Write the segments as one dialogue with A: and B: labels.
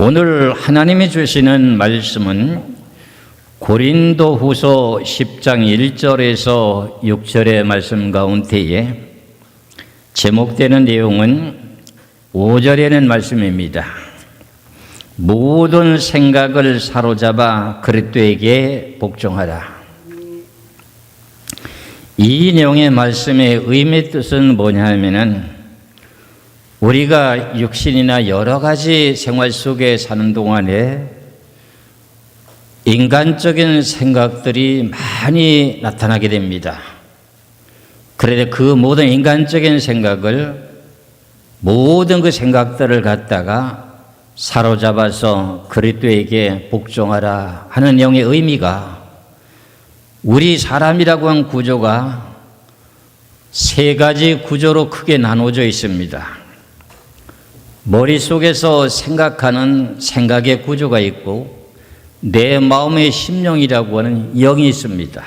A: 오늘 하나님이 주시는 말씀은 고린도후서 10장 1절에서 6절의 말씀 가운데에 제목되는 내용은 5절에는 말씀입니다. 모든 생각을 사로잡아 그리스도에게 복종하라. 이 내용의 말씀의 의미 뜻은 뭐냐 하면은 우리가 육신이나 여러 가지 생활 속에 사는 동안에 인간적인 생각들이 많이 나타나게 됩니다. 그런데 그 모든 인간적인 생각을 모든 그 생각들을 갖다가 사로잡아서 그리스도에게 복종하라 하는 내용의 의미가 우리 사람이라고 한 구조가 세 가지 구조로 크게 나눠져 있습니다. 머릿속에서 생각하는 생각의 구조가 있고 내 마음의 심령이라고 하는 영이 있습니다.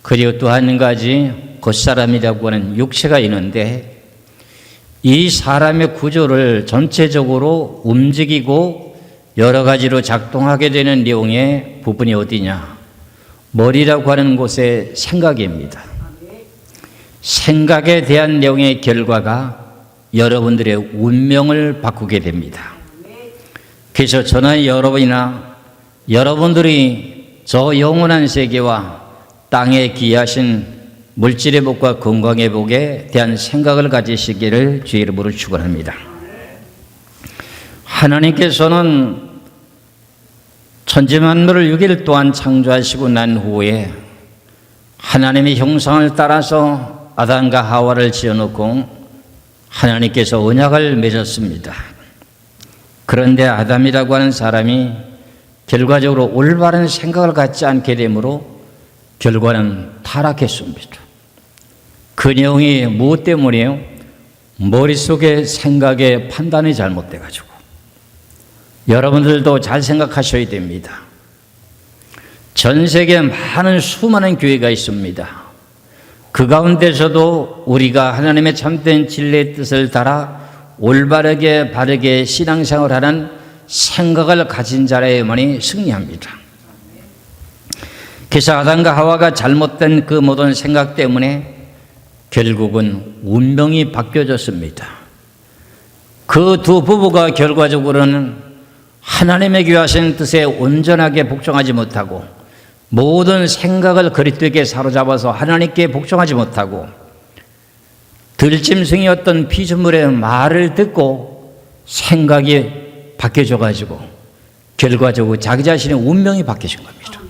A: 그리고 또 한 가지 겉사람이라고 하는 육체가 있는데 이 사람의 구조를 전체적으로 움직이고 여러 가지로 작동하게 되는 내용의 부분이 어디냐? 머리라고 하는 곳의 생각입니다. 생각에 대한 내용의 결과가 여러분들의 운명을 바꾸게 됩니다. 그래서 저나 여러분이나 여러분들이 저 영원한 세계와 땅에 기하신 물질의 복과 건강의 복에 대한 생각을 가지시기를 주의 이름으로 축원합니다. 하나님께서는 천지만물을 6일 동안 창조하시고 난 후에 하나님의 형상을 따라서 아담과 하와를 지어놓고 하나님께서 언약을 맺었습니다. 그런데 아담이라고 하는 사람이 결과적으로 올바른 생각을 갖지 않게 되므로 결과는 타락했습니다. 그 내용이 무엇 때문이에요? 머릿속의 생각의 판단이 잘못돼가지고. 여러분들도 잘 생각하셔야 됩니다. 전 세계에 많은 수많은 교회가 있습니다. 그 가운데서도 우리가 하나님의 참된 진리의 뜻을 따라 올바르게 바르게 신앙생활하는 생각을 가진 자라야만이 승리합니다. 그래서 아담과 하와가 잘못된 그 모든 생각 때문에 결국은 운명이 바뀌어졌습니다. 그 두 부부가 결과적으로는 하나님의 귀하신 뜻에 온전하게 복종하지 못하고 모든 생각을 그리스도에게 사로잡아서 하나님께 복종하지 못하고 들짐승이었던 피조물의 말을 듣고 생각이 바뀌어져 가지고 결과적으로 자기 자신의 운명이 바뀌어진 겁니다.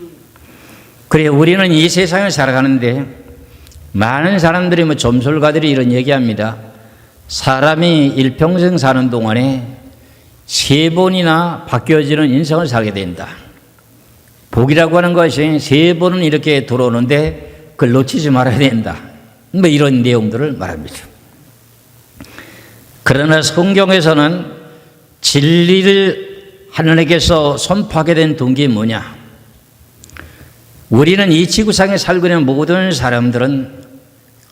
A: 그래 우리는 이 세상을 살아가는데 많은 사람들이 점술가들이 이런 얘기합니다. 사람이 일평생 사는 동안에 3번이나 바뀌어지는 인생을 살게 된다. 복이라고 하는 것이 3번은 이렇게 들어오는데 그걸 놓치지 말아야 된다. 이런 내용들을 말합니다. 그러나 성경에서는 진리를 하나님께서 선포하게 된 동기가 뭐냐? 우리는 이 지구상에 살고 있는 모든 사람들은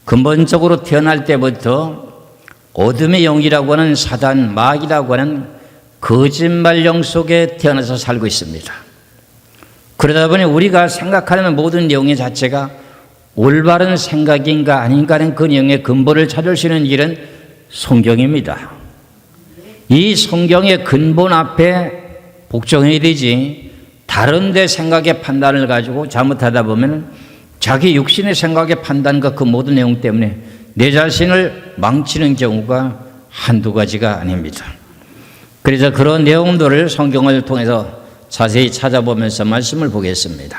A: 근본적으로 태어날 때부터 어둠의 영이라고 하는 사단, 마귀라고 하는 거짓말 영 속에 태어나서 살고 있습니다. 그러다 보니 우리가 생각하는 모든 내용 자체가 올바른 생각인가 아닌가 하는 그 내용의 근본을 찾을 수 있는 길은 성경입니다. 이 성경의 근본 앞에 복종해야 되지 다른 데 생각의 판단을 가지고 잘못하다 보면 자기 육신의 생각의 판단과 그 모든 내용 때문에 내 자신을 망치는 경우가 한두 가지가 아닙니다. 그래서 그런 내용들을 성경을 통해서 자세히 찾아보면서 말씀을 보겠습니다.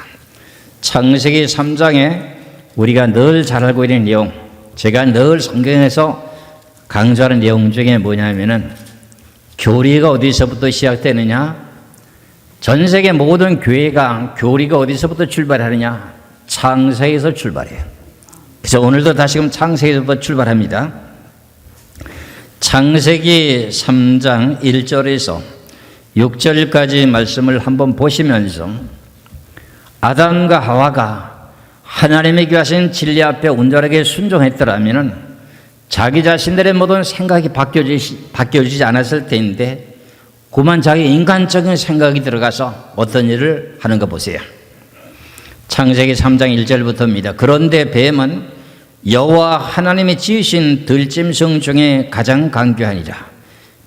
A: 창세기 3장에 우리가 늘 잘 알고 있는 내용, 제가 늘 성경에서 강조하는 내용 중에 뭐냐면은 교리가 어디서부터 시작되느냐? 전 세계 모든 교회가 교리가 어디서부터 출발하느냐? 창세기에서 출발해요. 그래서 오늘도 다시금 창세기에서부터 출발합니다. 창세기 3장 1절에서 6절까지 말씀을 한번 보시면서 아담과 하와가 하나님의 귀하신 진리 앞에 온전하게 순종했더라면 자기 자신들의 모든 생각이 바뀌어지지 않았을 텐데 그만 자기 인간적인 생각이 들어가서 어떤 일을 하는가 보세요. 창세기 3장 1절부터입니다. 그런데 뱀은 여호와 하나님이 지으신 들짐승 중에 가장 강교하니라.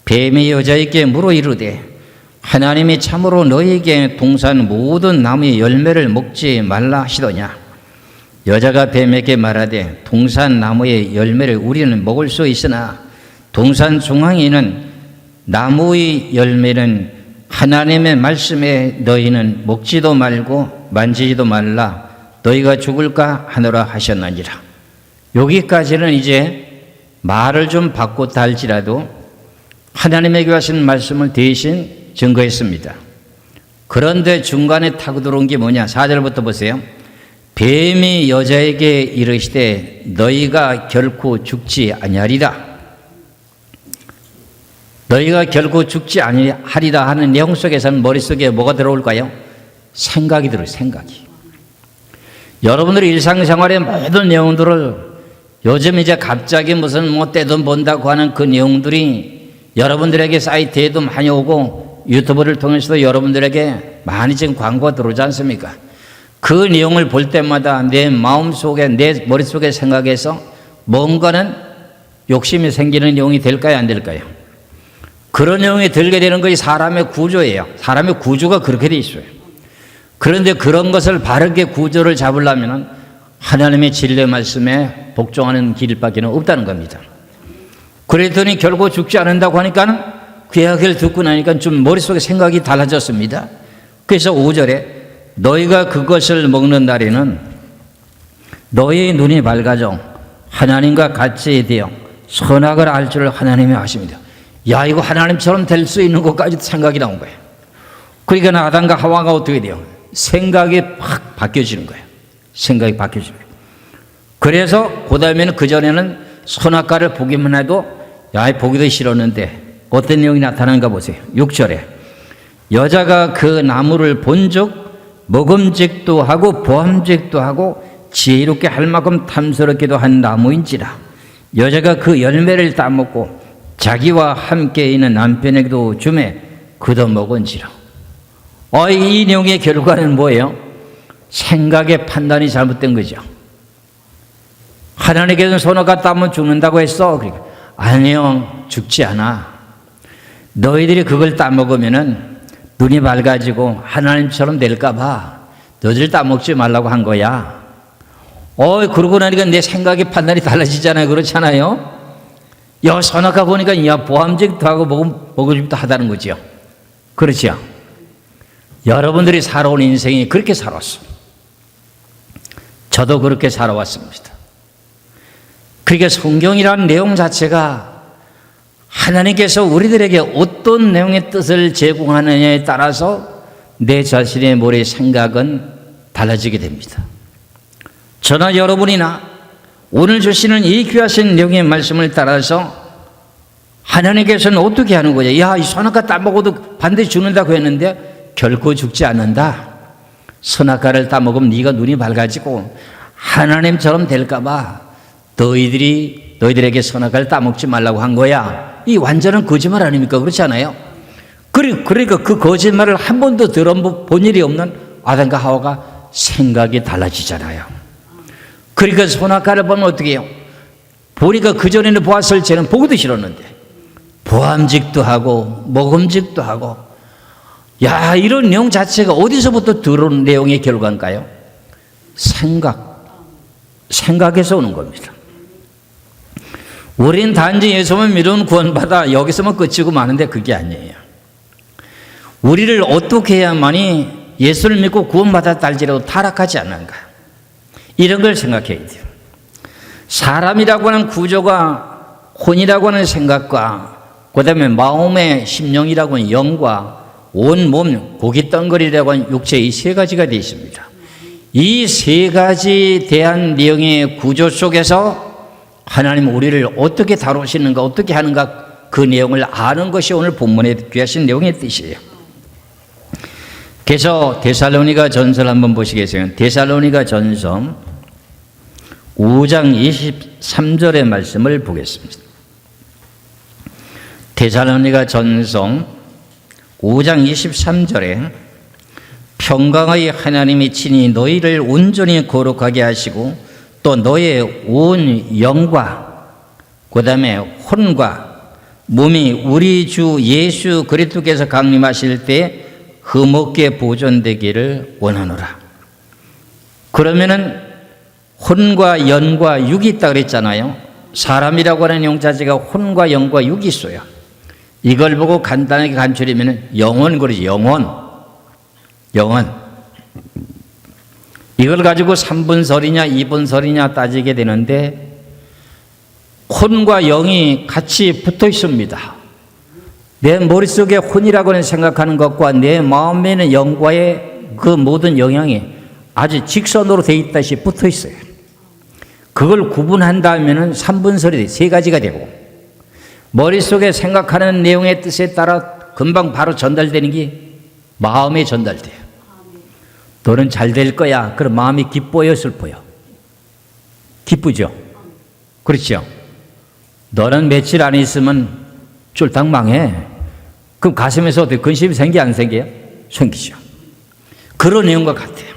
A: 뱀이 여자에게 물어 이르되 하나님이 참으로 너희에게 동산 모든 나무의 열매를 먹지 말라 하시더냐. 여자가 뱀에게 말하되 동산 나무의 열매를 우리는 먹을 수 있으나 동산 중앙에 있는 나무의 열매는 하나님의 말씀에 너희는 먹지도 말고 만지지도 말라 너희가 죽을까 하노라 하셨느니라. 여기까지는 이제 말을 좀 바꿨다 할지라도 하나님에게 하신 말씀을 대신 증거했습니다. 그런데 중간에 타고 들어온 게 뭐냐? 4절부터 보세요. 뱀이 여자에게 이르시되 너희가 결코 죽지 아니하리라. 너희가 결코 죽지 아니하리라 하는 내용 속에서는 머릿속에 뭐가 들어올까요? 생각이 들어요. 생각이. 여러분들이 일상생활의 모든 내용들을 요즘 이제 갑자기 무슨 뭐 떼돈 번다고 하는 그 내용들이 여러분들에게 사이트에도 많이 오고 유튜브를 통해서도 여러분들에게 많이 지금 광고가 들어오지 않습니까? 그 내용을 볼 때마다 내 마음속에 내 머릿속에 생각해서 뭔가는 욕심이 생기는 내용이 될까요? 안 될까요? 그런 내용이 들게 되는 것이 사람의 구조예요. 사람의 구조가 그렇게 돼 있어요. 그런데 그런 것을 바르게 구조를 잡으려면 하나님의 진리의 말씀에 복종하는 길밖에 없다는 겁니다. 그랬더니 결국 죽지 않는다고 하니까 그 이야기를 듣고 나니까 좀 머릿속에 생각이 달라졌습니다. 그래서 5절에 너희가 그것을 먹는 날에는 너희의 눈이 밝아져 하나님과 같이 되어 선악을 알 줄 하나님이 아십니다. 야, 이거 하나님처럼 될 수 있는 것까지도 생각이 나온 거예요. 그러니까 아담과 하와가 어떻게 돼요? 생각이 확 바뀌어지는 거예요. 생각이 바뀌어지는 거예요. 그래서 그 다음에는 그전에는 선악과를 보기만 해도 야, 보기도 싫었는데 어떤 내용이 나타나는가 보세요. 6절에 여자가 그 나무를 본즉 먹음직도 하고 보암직도 하고 지혜롭게 할 만큼 탐스럽기도 한 나무인지라. 여자가 그 열매를 따먹고 자기와 함께 있는 남편에게도 주매 그도 먹은지라. 이 내용의 결과는 뭐예요? 생각의 판단이 잘못된 거죠. 하나님께서는 선악과 따면 죽는다고 했어. 그러니까 아니요, 죽지 않아. 너희들이 그걸 따먹으면은 눈이 밝아지고 하나님처럼 될까 봐 너희들 따먹지 말라고 한 거야. 그러고 나니까 내 생각의 판단이 달라지잖아요. 그렇잖아요. 야, 선악과 보니까 야, 보암직도 하고 먹음직도 하다는 거죠. 그렇죠. 여러분들이 살아온 인생이 그렇게 살았어. 저도 그렇게 살아왔습니다. 그러니까 성경이라는 내용 자체가 하나님께서 우리들에게 어떤 내용의 뜻을 제공하느냐에 따라서 내 자신의 머리의 생각은 달라지게 됩니다. 저나 여러분이나 오늘 주시는 이 귀하신 내용의 말씀을 따라서 하나님께서는 어떻게 하는 거냐? 야, 이 선악과 따먹어도 반드시 죽는다고 했는데 결코 죽지 않는다. 선악과를 따먹으면 네가 눈이 밝아지고 하나님처럼 될까 봐 너희들에게 선악과를 따먹지 말라고 한 거야. 이 완전한 거짓말 아닙니까? 그렇지 않아요? 그러니까 그 거짓말을 한 번도 들어본 일이 없는 아담과 하와가 생각이 달라지잖아요. 그러니까 선악과를 보면 어떻게 해요? 보니까 그전에는 보았을 때는 보기도 싫었는데 보암직도 하고 먹음직도 하고, 야, 이런 내용 자체가 어디서부터 들어온 내용의 결과인가요? 생각에서 오는 겁니다. 우린 단지 예수만 믿으면 구원받아 여기서만 끝이고 마는데 그게 아니에요. 우리를 어떻게 해야만이 예수를 믿고 구원받았다 할지라도 타락하지 않는가, 이런 걸 생각해야 돼요. 사람이라고 하는 구조가 혼이라고 하는 생각과 그 다음에 마음의 심령이라고 하는 영과 온몸 고기 덩거리라고 하는 육체, 이 세 가지가 되어 있습니다. 이 세 가지 대한 내용의 구조 속에서 하나님 우리를 어떻게 다루시는가, 어떻게 하는가, 그 내용을 아는 것이 오늘 본문에 귀하신 내용의 뜻이에요. 그래서 데살로니가 전서를 한번 보시겠어요? 데살로니가 전서 5장 23절의 말씀을 보겠습니다. 데살로니가 전서 5장 23절에 평강의 하나님이 친히 너희를 온전히 거룩하게 하시고 또 너의 온 영과 그 다음에 혼과 몸이 우리 주 예수 그리스도께서 강림하실 때 흠없게 보존되기를 원하노라. 그러면은 혼과 영과 육이 있다 그랬잖아요. 사람이라고 하는 용자체가 혼과 영과 육이 있어요. 이걸 보고 간단하게 간추리면 영혼 그러지. 영혼. 이걸 가지고 3분설이냐 2분설이냐 따지게 되는데 혼과 영이 같이 붙어 있습니다. 내 머릿속에 혼이라고 생각하는 것과 내 마음에 있는 영과의 그 모든 영향이 아주 직선으로 돼 있다시 붙어 있어요. 그걸 구분한다면 3분설이 세 가지가 되고 머릿속에 생각하는 내용의 뜻에 따라 금방 바로 전달되는 게 마음에 전달돼요. 너는 잘 될 거야. 그럼 마음이 기뻐요, 슬퍼요? 기쁘죠? 그렇죠? 너는 며칠 안 있으면 쫄딱 망해. 그럼 가슴에서 어떻게 근심이 생겨 안 생겨요? 생기죠. 그런 내용과 같아요.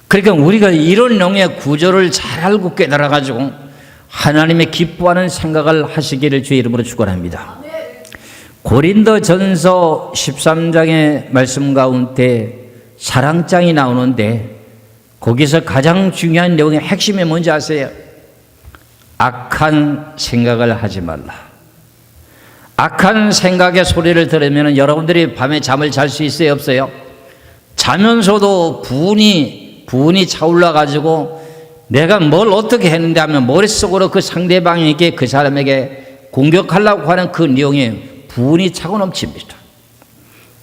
A: 그러니까 우리가 이런 내용의 구조를 잘 알고 깨달아가지고 하나님의 기뻐하는 생각을 하시기를 주의 이름으로 축원합니다. 고린도전서 13장의 말씀 가운데 사랑장이 나오는데 거기서 가장 중요한 내용의 핵심이 뭔지 아세요? 악한 생각을 하지 말라. 악한 생각의 소리를 들으면 여러분들이 밤에 잠을 잘 수 있어요, 없어요? 자면서도 분이 차올라 가지고 내가 뭘 어떻게 했는데 하면 머릿속으로 그 상대방에게 그 사람에게 공격하려고 하는 그 내용에 분이 차고 넘칩니다.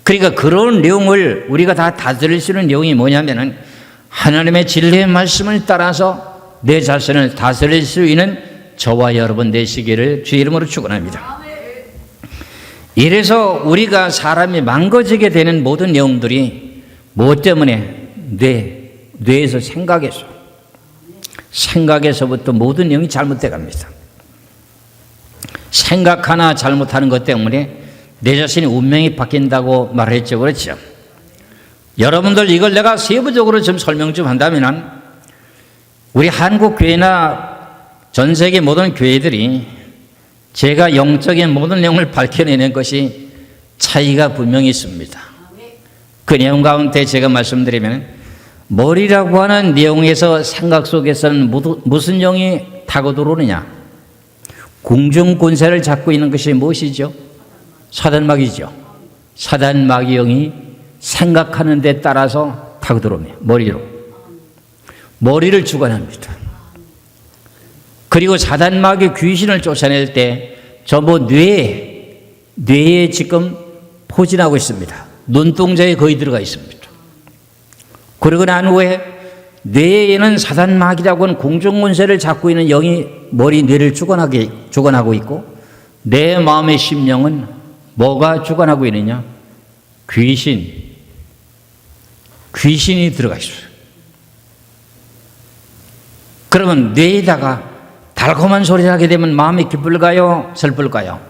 A: 그러니까 그런 내용을 우리가 다 다스릴 수 있는 내용이 뭐냐면은 하나님의 진리의 말씀을 따라서 내 자신을 다스릴 수 있는 저와 여러분 되시기를 주의 이름으로 축원합니다. 이래서 우리가 사람이 망가지게 되는 모든 내용들이 무엇 때문에 뇌에서 생각에서부터 모든 내용이 잘못돼 갑니다. 생각 하나 잘못하는 것 때문에 내 자신이 운명이 바뀐다고 말했죠. 그렇죠? 여러분들 이걸 내가 세부적으로 좀 설명 좀 한다면 우리 한국 교회나 전 세계 모든 교회들이 제가 영적인 모든 내용을 밝혀내는 것이 차이가 분명히 있습니다. 그 내용 가운데 제가 말씀드리면 머리라고 하는 내용에서 생각 속에서는 무슨 영이 타고 들어오느냐? 궁중권세를 잡고 있는 것이 무엇이죠? 사단마귀죠. 사단마귀 영이 생각하는 데 따라서 타고 들어옵니다. 머리를 주관합니다. 그리고 사단마귀 귀신을 쫓아낼 때 전부 뇌에 지금 포진하고 있습니다. 눈동자에 거의 들어가 있습니다. 그러고 난 후에 뇌에는 사단마귀라고 하는 공중권세를 잡고 있는 영이 뇌를 주관하고 있고 내 마음의 심령은 뭐가 주관하고 있느냐? 귀신이 들어가 있어요. 그러면 뇌에다가 달콤한 소리를 하게 되면 마음이 기쁠까요? 슬플까요?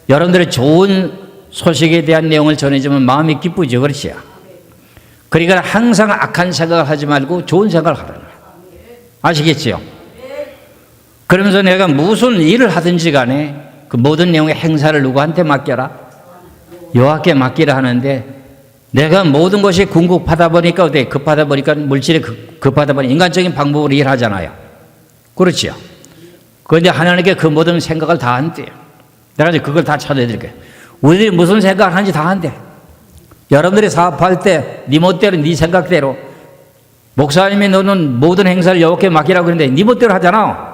A: 여러분들의 좋은 소식에 대한 내용을 전해주면 마음이 기쁘죠. 그렇죠? 그러니까 항상 악한 생각을 하지 말고 좋은 생각을 하라는 거예요. 아시겠죠? 그러면서 내가 무슨 일을 하든지 간에 그 모든 내용의 행사를 누구한테 맡겨라? 여호와께 맡기라 하는데 내가 모든 것이 궁극하다 보니까 어때? 급하다 보니까 물질이 급하다 보니 인간적인 방법으로 일하잖아요. 그렇죠? 그런데 하나님께 그 모든 생각을 다 한대요. 내가 이제 그걸 다 찾아드릴게요. 우리들이 무슨 생각을 하는지 다 한대. 여러분들이 사업할 때 네 멋대로 네 생각대로 목사님이 너는 모든 행사를 여호와께 맡기라고 그러는데 네 멋대로 하잖아.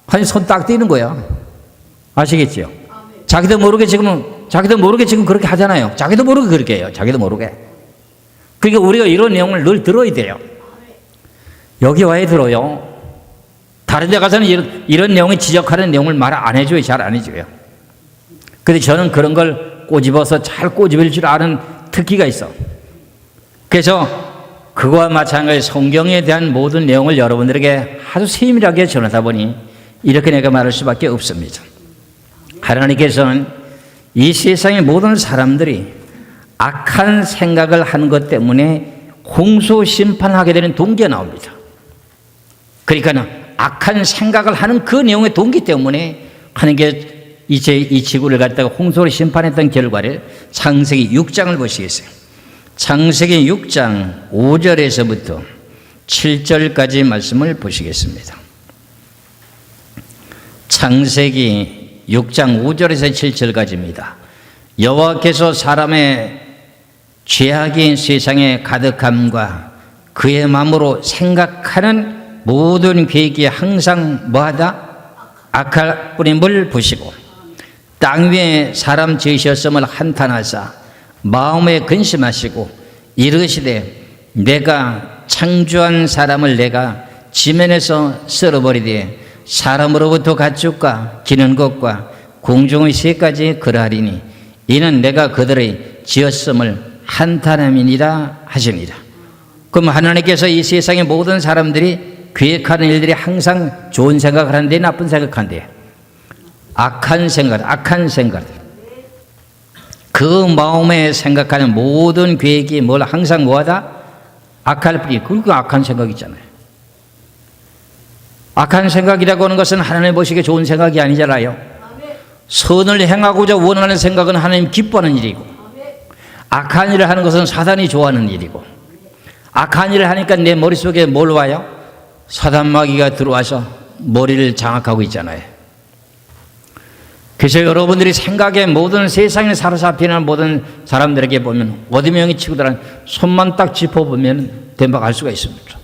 A: 한 손 딱 띄는 거야. 아시겠죠? 자기도 모르게 지금 그렇게 하잖아요. 자기도 모르게 그렇게 해요. 자기도 모르게. 그러니까 우리가 이런 내용을 늘 들어야 돼요. 여기 와야 들어요. 다른 데 가서는 이런 내용을 지적하는 내용을 말 안 해줘요. 잘 안 해줘요. 근데 저는 그런 걸 꼬집어서 잘 꼬집을 줄 아는 특기가 있어. 그래서 그와 마찬가지 성경에 대한 모든 내용을 여러분들에게 아주 세밀하게 전하다 보니 이렇게 내가 말할 수밖에 없습니다. 하나님께서는 이 세상의 모든 사람들이 악한 생각을 하는 것 때문에 홍수 심판하게 되는 동기가 나옵니다. 그러니까 악한 생각을 하는 그 내용의 동기 때문에 하나님께 이제 이 지구를 갖다가 홍수로 심판했던 결과를 창세기 6장을 보시겠어요. 창세기 6장 5절에서부터 7절까지 말씀을 보시겠습니다. 창세기 6장 5절에서 7절까지입니다. 여호와께서 사람의 죄악인 세상에 가득함과 그의 마음으로 생각하는 모든 계획이 항상 뭐하다? 악할 뿐임을 보시고 땅 위에 사람 지으셨음을 한탄하사 마음에 근심하시고 이르시되 내가 창조한 사람을 내가 지면에서 쓸어버리되 사람으로부터 가축과 기는 것과 공중의 새까지 그러하리니 이는 내가 그들의 지었음을 한탄함이니라 하시니라. 그럼 하나님께서 이 세상의 모든 사람들이 계획하는 일들이 항상 좋은 생각을 하는데 나쁜 생각한대. 악한 생각. 그 마음에 생각하는 모든 계획이 뭘 항상 뭐하다? 악할 뿐이. 그거 악한 생각이잖아요. 악한 생각이라고 하는 것은 하나님 보시기에 좋은 생각이 아니잖아요. 선을 행하고자 원하는 생각은 하나님 기뻐하는 일이고, 악한 일을 하는 것은 사단이 좋아하는 일이고, 악한 일을 하니까 내 머릿속에 뭘 와요? 사단 마귀가 들어와서 머리를 장악하고 있잖아요. 그래서 여러분들이 생각에 모든 세상에 사로잡히는 모든 사람들에게 보면 어디명이 치고들은 손만 딱 짚어보면 대박할 수가 있습니다.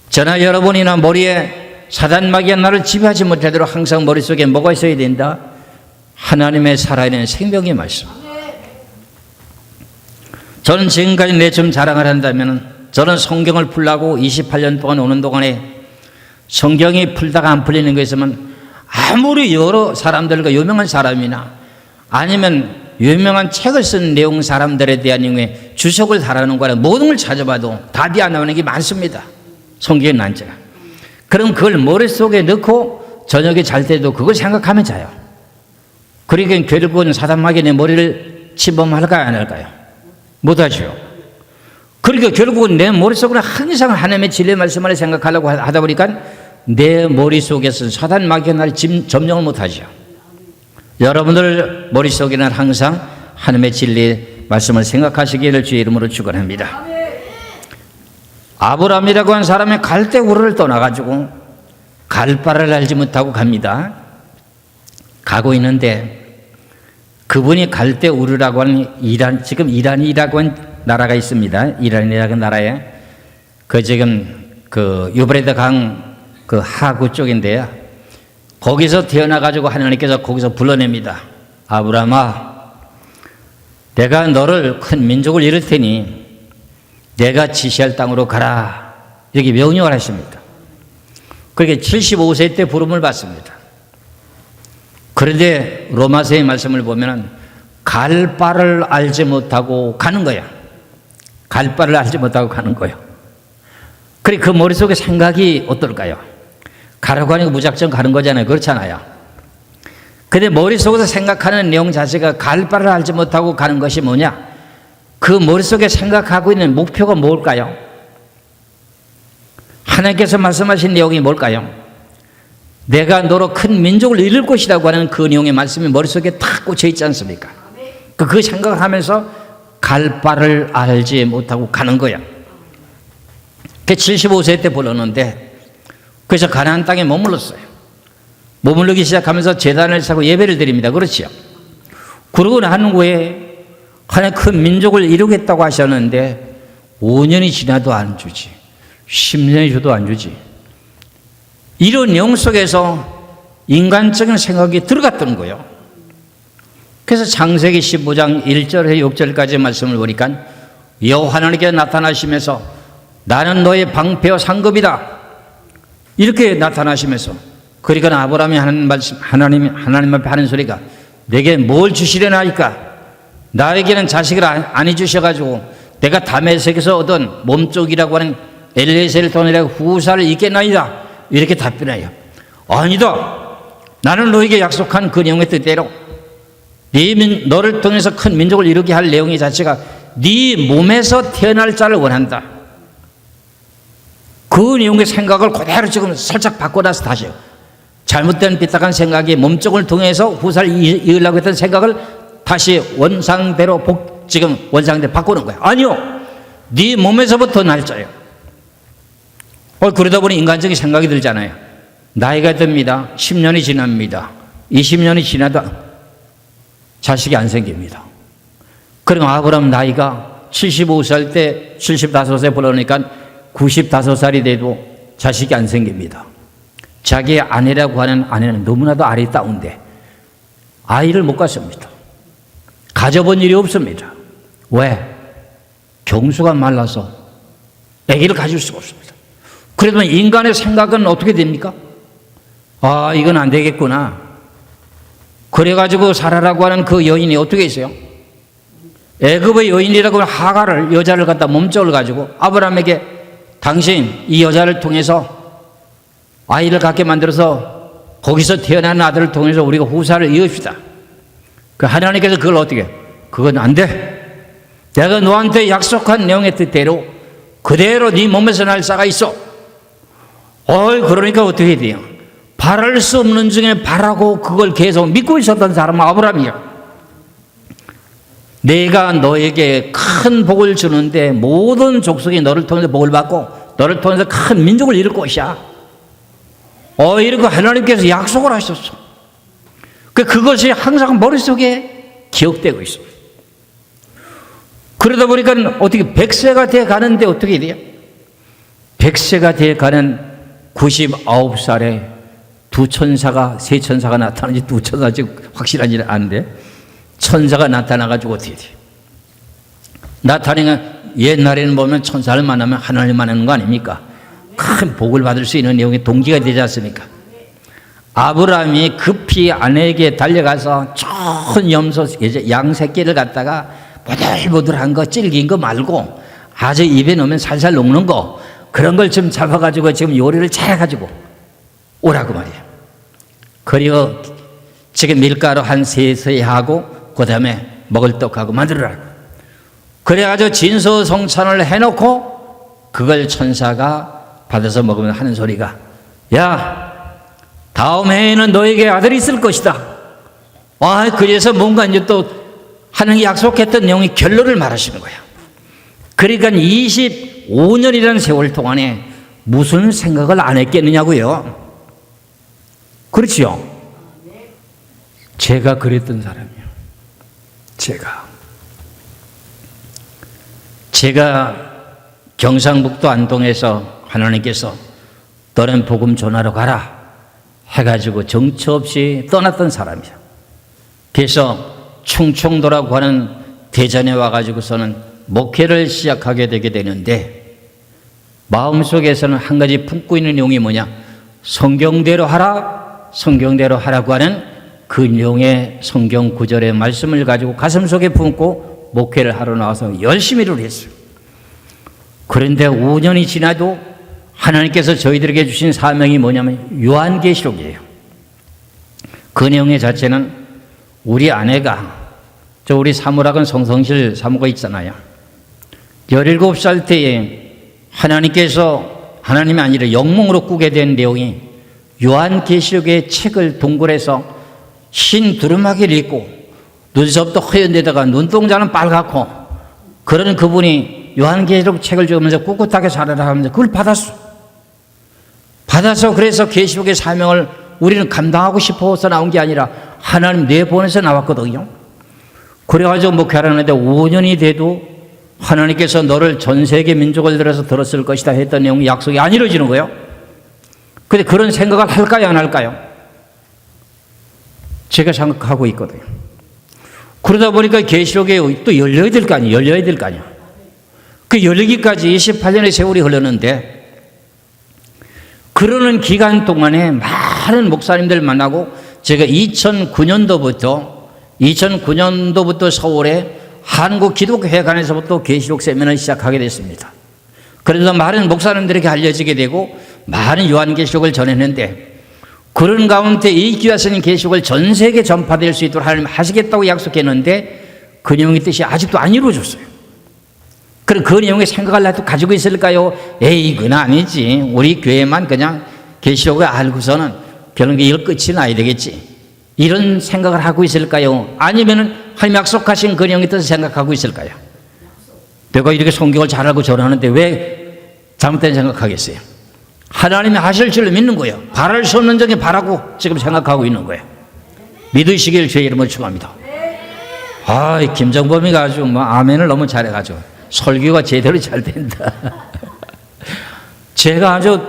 A: 저나 여러분이나 머리에 사단 마귀가 나를 지배하지 못하도록 항상 머릿속에 뭐가 있어야 된다? 하나님의 살아있는 생명의 말씀. 저는 지금까지 내 좀 자랑을 한다면 저는 성경을 풀라고 28년 동안 오는 동안에 성경이 풀다가 안 풀리는 거 있으면 아무리 여러 사람들과 유명한 사람이나 아니면 유명한 책을 쓴 내용 사람들에 대한 내용에 주석을 달아놓은 거나 모든 걸 찾아봐도 답이 안 나오는 게 많습니다. 성경의 난제가. 그럼 그걸 머릿속에 넣고 저녁에 잘 때도 그걸 생각하면 자요. 그러니까 결국은 사단마귀 내 머리를 침범할까요 안 할까요? 못하죠. 그러니까 결국은 내 머릿속으로 항상 하나님의 진리의 말씀을 생각하려고 하다 보니까 내 머릿속에서 사단 마귀가 나를 점령을 못하죠. 여러분들 머릿속에는 항상 하나님의 진리의 말씀을 생각하시기를 주의 이름으로 축원합니다. 아브라함이라고 하는 사람이 갈대우르를 떠나가지고 갈 바를 알지 못하고 갑니다. 가고 있는데 그분이 갈대우르라고 하는 지금 이란이라고 하는 나라가 있습니다. 이란이라는 나라에 지금 유브라데 강 하구 쪽인데요. 거기서 태어나가지고 하나님께서 거기서 불러냅니다. 아브라함아, 내가 너를 큰 민족을 이룰 테니 내가 지시할 땅으로 가라. 이렇게 명령을 하십니다. 그렇게 75세 때 부름을 받습니다. 그런데 로마서의 말씀을 보면 갈 바를 알지 못하고 가는 거야. 갈 바를 알지 못하고 가는 거예요. 그래 그 머릿속에 생각이 어떨까요? 가라고 하니까 무작정 가는 거잖아요. 그렇잖아요. 근데 머릿속에서 생각하는 내용 자체가 갈 바를 알지 못하고 가는 것이 뭐냐? 그 머릿속에 생각하고 있는 목표가 뭘까요? 하나님께서 말씀하신 내용이 뭘까요? 내가 너로 큰 민족을 이룰 것이라고 하는 그 내용의 말씀이 머릿속에 탁 꽂혀 있지 않습니까? 그 생각을 하면서 갈 바를 알지 못하고 가는 거야. 75세 때 불렀는데 그래서 가나안 땅에 머물렀어요. 머무르기 시작하면서 제단을 사고 예배를 드립니다. 그렇지요? 그러고 난 후에 하나님 큰 민족을 이루겠다고 하셨는데 5년이 지나도 안 주지, 10년이 줘도 안 주지. 이런 내용 속에서 인간적인 생각이 들어갔던 거예요. 그래서 창세기 15장 1절에 6절까지 말씀을 보니까 여호와 하나님께 나타나시면서 나는 너의 방패와 상급이다. 이렇게 나타나시면서 그러니까 아브라함이 하나님 앞에 하는 소리가 내게 뭘 주시려나 하니까 나에게는 자식을 안 해주셔가지고 내가 다메섹에서 얻은 몸쪽이라고 하는 엘리에셀을 통해 후사를 잊겠나이다. 이렇게 답변해요. 아니다. 나는 너에게 약속한 그 내용의 뜻대로 너를 통해서 큰 민족을 이루게 할 내용의 자체가 네 몸에서 태어날 자를 원한다. 그 내용의 생각을 그대로 지금 살짝 바꿔놔서 다시 잘못된 삐딱한 생각이 몸쪽을 통해서 후사를 이으려고 했던 생각을 다시 원상대로 지금 원상대로 바꾸는 거야. 아니요, 네 몸에서부터 날 자예요. 그러다 보니 인간적인 생각이 들잖아요. 나이가 듭니다. 10년이 지납니다. 20년이 지나도 자식이 안 생깁니다. 그럼 아브라함 나이가 75살 때 75세 보려니까 95살이 돼도 자식이 안 생깁니다. 자기의 아내라고 하는 아내는 너무나도 아리따운데 아이를 못 갖습니다. 가져본 일이 없습니다. 왜? 경수가 말라서 아기를 가질 수가 없습니다. 그러면 인간의 생각은 어떻게 됩니까? 아, 이건 안 되겠구나. 그래가지고 사라라고 하는 그 여인이 어떻게 했어요? 애굽의 여인이라고 하는 하가를, 여자를 갖다 몸쪽을 가지고 아브라함에게 당신 이 여자를 통해서 아이를 갖게 만들어서 거기서 태어난 아들을 통해서 우리가 후사를 이읍시다. 그 하나님께서 그걸 어떻게? 그건 안 돼. 내가 너한테 약속한 내용의 뜻대로 그대로 네 몸에서 날 자가 있어. 그러니까 어떻게 돼요? 바랄 수 없는 중에 바라고 그걸 계속 믿고 있었던 사람은 아브라함이야. 내가 너에게 큰 복을 주는데 모든 족속이 너를 통해서 복을 받고 너를 통해서 큰 민족을 이룰 것이야. 이렇게 하나님께서 약속을 하셨어. 그것이 항상 머릿속에 기억되고 있어. 그러다 보니까 어떻게 100세가 돼 가는데 어떻게 돼요? 100세가 돼 가는 99살에 세 천사가 나타나지, 두 천사 지금 확실하지 않은데 천사가 나타나가지고 어떻게 돼? 나타나면 옛날에는 보면 천사를 만나면 하나님을 만나는 거 아닙니까? 큰 복을 받을 수 있는 내용의 동기가 되지 않습니까? 아브라함이 급히 아내에게 달려가서 좋은 염소, 양 새끼를 갖다가 보들보들한 거, 질긴 거 말고 아주 입에 넣으면 살살 녹는 거, 그런 걸 좀 잡아가지고 지금 요리를 잘해가지고 오라고 말이에요. 그리고 지금 밀가루 한 세서에 하고 그 다음에 먹을 떡하고 만들어라고. 그래가지고 진서성찬을 해놓고 그걸 천사가 받아서 먹으면 하는 소리가, 야, 다음 해에는 너에게 아들이 있을 것이다. 그래서 뭔가 이제 또 하나님이 약속했던 내용이 결론을 말하시는 거야. 그러니까 25년이라는 세월 동안에 무슨 생각을 안 했겠느냐고요. 그렇죠? 제가 그랬던 사람이에요. 제가 경상북도 안동에서 하나님께서 너는 복음 전하러 가라 해가지고 정처 없이 떠났던 사람이에요. 그래서 충청도라고 하는 대전에 와가지고서는 목회를 시작하게 되게 되는데 마음속에서는 한 가지 품고 있는 내용이 뭐냐? 성경대로 하라, 성경대로 하라고 하는 그 내용의 성경 구절의 말씀을 가지고 가슴속에 품고 목회를 하러 나와서 열심히 일을 했어요. 그런데 5년이 지나도 하나님께서 저희들에게 주신 사명이 뭐냐면 요한계시록이에요. 그 내용의 자체는 우리 아내가, 우리 사무락은 성성실 사무가 있잖아요. 17살 때에 하나님이 아니라 영몽으로 꾸게 된 내용이 요한계시록의 책을 동굴에서 흰 두루마기를 입고 눈썹도 허연데다가 눈동자는 빨갛고 그런 그분이 요한계시록 책을 주면서 꿋꿋하게 살아라 하면서 그걸 받아서 그래서 계시록의 사명을 우리는 감당하고 싶어서 나온 게 아니라 하나님 내보내서 나왔거든요. 그래가지고 목회하는데 5년이 돼도 하나님께서 너를 전 세계 민족을 들었을 것이다 했던 내용이 약속이 안 이루어지는 거예요. 근데 그런 생각을 할까요, 안 할까요? 제가 생각하고 있거든요. 그러다 보니까 계시록에 또 열려야 될 거 아니에요. 그 열리기까지 28년의 세월이 흘렀는데 그러는 기간 동안에 많은 목사님들 만나고 제가 2009년도부터 서울에 한국기독회관에서부터 계시록 세미나를 시작하게 됐습니다. 그래서 많은 목사님들에게 알려지게 되고 많은 요한계시록을 전했는데 그런 가운데 이 귀하신 계시록을 전 세계 전파될 수 있도록 하나님 하시겠다고 약속했는데 그 내용의 뜻이 아직도 안 이루어졌어요. 그럼 그 내용의 생각을 나도 가지고 있을까요? 에이, 그건 아니지. 우리 교회만 그냥 계시록을 알고서는 결국 이걸 끝이 나야 되겠지. 이런 생각을 하고 있을까요? 아니면 하나님 약속하신 그 내용의 뜻을 생각하고 있을까요? 내가 이렇게 성경을 잘 알고 전하는데 왜 잘못된 생각하겠어요? 하나님이 하실 줄로 믿는 거예요. 바랄 수 없는 점에 바라고 지금 생각하고 있는 거예요. 믿으시길 주의 이름으로 축원합니다. 김정범이가 아주 아멘을 너무 잘해가지고 설교가 제대로 잘 된다. 제가 아주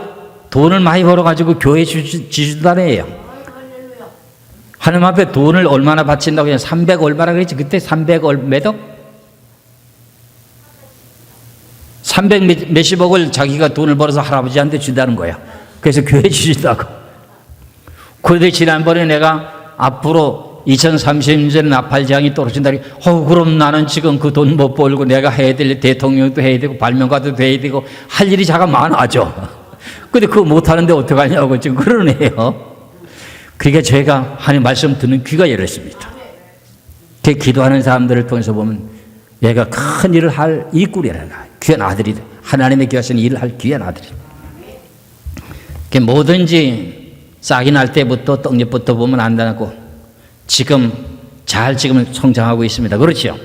A: 돈을 많이 벌어가지고 교회 지주단이에요. 하나님 앞에 돈을 얼마나 바친다고 그냥 300 얼마나 그랬지? 그때 300 몇억? 300 몇십억을 자기가 돈을 벌어서 할아버지한테 준다는 거야. 그래서 교회 주신다고. 그런데 지난번에 내가 앞으로 2030년에 나팔장이 떨어진다. 그럼 나는 지금 그 돈 못 벌고 내가 해야 될 대통령도 해야 되고 발명가도 해야 되고 할 일이 자가 많아져. 근데 그거 못하는데 어떡하냐고 지금 그러네요. 그러니까 제가 하나님 말씀 듣는 귀가 열렸습니다. 그 기도하는 사람들을 통해서 보면 얘가 큰 일을 할 이 꿀이라. 귀한 아들이다. 하나님의 귀하신 일을 할 귀한 아들이다. 뭐든지 싹이 날 때부터 떡잎부터 보면 안다고 지금 성장하고 있습니다. 그렇죠?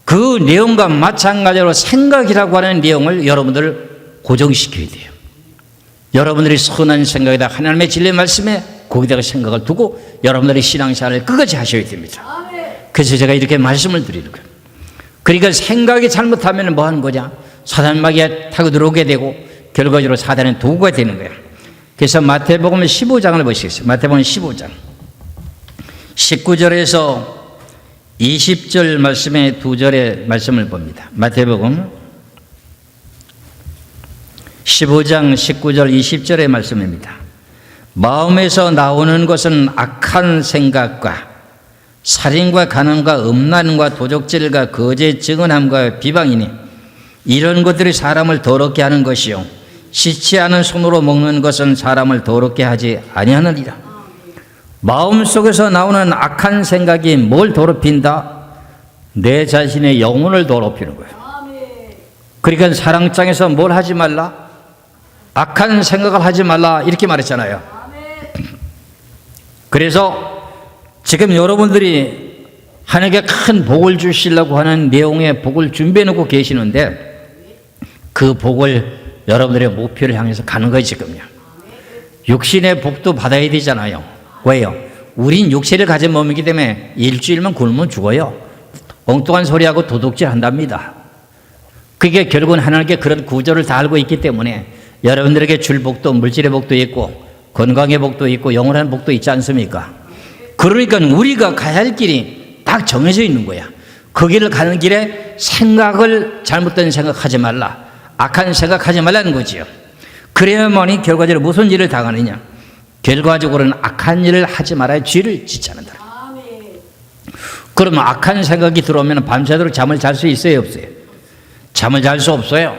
A: 그 내용과 마찬가지로 생각이라고 하는 내용을 여러분들 고정시켜야 돼요. 여러분들이 선한 생각에다 하나님의 진리의 말씀에 거기다가 생각을 두고 여러분들의 신앙생활을 끝까지 하셔야 됩니다. 그래서 제가 이렇게 말씀을 드리는 거예요. 그러니까 생각이 잘못하면 뭐 하는 거냐? 사단 마귀에 타고 들어오게 되고 결과적으로 사단의 도구가 되는 거야. 그래서 마태복음 15장을 보시겠어요. 마태복음 15장 19절에서 20절 말씀의 두 절의 말씀을 봅니다. 마태복음 15장 19절 20절의 말씀입니다. 마음에서 나오는 것은 악한 생각과 살인과 간음과 음란과 도적질과 거짓 증언함과 비방이니 이런 것들이 사람을 더럽게 하는 것이요 씻지 않은 손으로 먹는 것은 사람을 더럽게 하지 아니하느니라. 마음속에서 나오는 악한 생각이 뭘 더럽힌다? 내 자신의 영혼을 더럽히는 거예요. 그러니까 사랑장에서 뭘 하지 말라? 악한 생각을 하지 말라 이렇게 말했잖아요. 그래서 지금 여러분들이 하나님께 큰 복을 주시려고 하는 내용의 복을 준비해 놓고 계시는데 그 복을 여러분들의 목표를 향해서 가는 거예요. 지금요. 육신의 복도 받아야 되잖아요. 왜요? 우린 육체를 가진 몸이기 때문에 일주일만 굶으면 죽어요. 엉뚱한 소리하고 도둑질 한답니다. 그게 결국은 하나님께 그런 구조를 다 알고 있기 때문에 여러분들에게 줄 복도 물질의 복도 있고 건강의 복도 있고 영원한 복도 있지 않습니까? 그러니까 우리가 가야 할 길이 딱 정해져 있는 거야. 그 길을 가는 길에 생각을 잘못된 생각하지 말라. 악한 생각하지 말라는 거지요. 그래야만이 결과적으로 무슨 일을 당하느냐? 결과적으로는 악한 일을 하지 말아야 죄를 짓지 않는다. 그러면 악한 생각이 들어오면 밤새도록 잠을 잘 수 있어요, 없어요? 잠을 잘 수 없어요.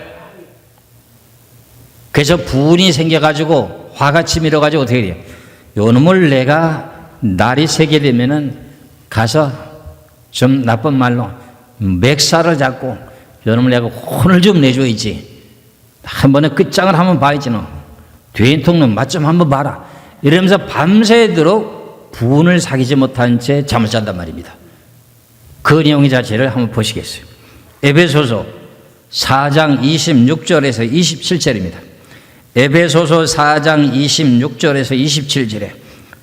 A: 그래서 분이 생겨가지고 화가 치밀어가지고 어떻게 돼요? 요놈을 내가 날이 새게 되면은 가서 좀 나쁜 말로 맥살을 잡고 요놈을 내가 혼을 좀 내줘야지. 한 번에 끝장을 한번 봐야지 너. 된통놈 맛 좀 한번 봐라. 이러면서 밤새도록 분을 사귀지 못한 채 잠을 잔단 말입니다. 그 내용 자체를 한번 보시겠어요. 에베소서 4장 26절에서 27절입니다. 에베소서 4장 26절에서 27절에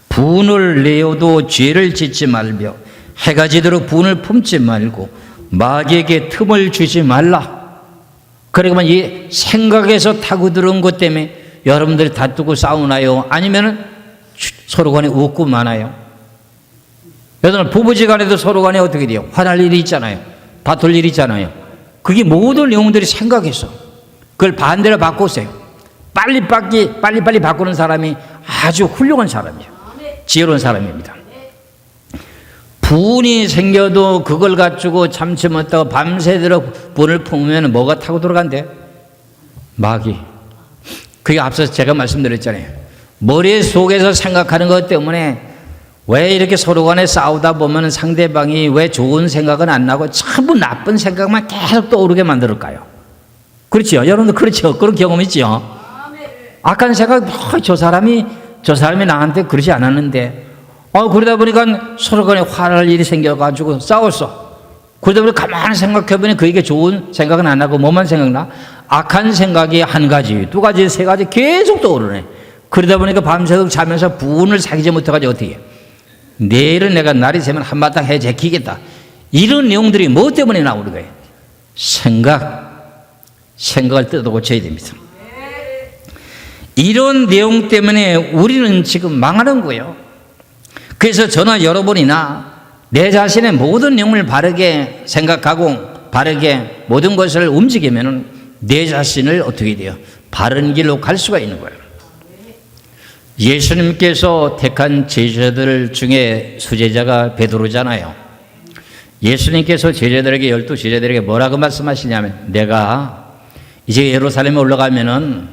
A: 분을 내어도 죄를 짓지 말며 해가 지도록 분을 품지 말고 마귀에게 틈을 주지 말라. 그러면 이 생각에서 타고 들어온 것 때문에 여러분들이 다투고 싸우나요? 아니면 서로 간에 웃고 마나요? 여러분 부부지간에도 서로 간에 어떻게 돼요? 화날 일이 있잖아요. 다툴 일이 있잖아요. 그게 모든 영웅들이 생각해서 그걸 반대로 바꾸세요. 빨리 바꾸는 사람이 아주 훌륭한 사람이에요. 지혜로운 사람입니다. 분이 생겨도 그걸 갖추고 참지 못하고 밤새도록 분을 품으면 뭐가 타고 들어간대? 마귀. 그게 앞서서 제가 말씀드렸잖아요. 머릿속에서 생각하는 것 때문에 왜 이렇게 서로 간에 싸우다 보면 상대방이 왜 좋은 생각은 안 나고 전부 나쁜 생각만 계속 떠오르게 만들까요? 그렇죠? 여러분들 그렇죠? 그런 경험 있죠? 악한 생각, 저 사람이 나한테 그러지 않았는데, 그러다 보니까 서로 간에 화날 일이 생겨가지고 싸웠어. 그러다 보니 가만히 생각해보니 그에게 좋은 생각은 안 나고 뭐만 생각나? 악한 생각이 한 가지, 두 가지, 세 가지 계속 떠오르네. 그러다 보니까 밤새도록 자면서 분을 사귀지 못해가지고 어떻게 해? 내일은 내가 날이 새면 한바탕 해 제키겠다. 이런 내용들이 뭐 때문에 나오는 거예요? 생각을 뜯어 고쳐야 됩니다. 이런 내용 때문에 우리는 지금 망하는 거예요. 그래서 저나 여러분이나 내 자신의 모든 내용을 바르게 생각하고 바르게 모든 것을 움직이면 내 자신을 어떻게 돼요? 바른 길로 갈 수가 있는 거예요. 예수님께서 택한 제자들 중에 수제자가 베드로잖아요. 예수님께서 제자들에게 12 제자들에게 뭐라고 말씀하시냐면, 내가 이제 예루살렘에 올라가면은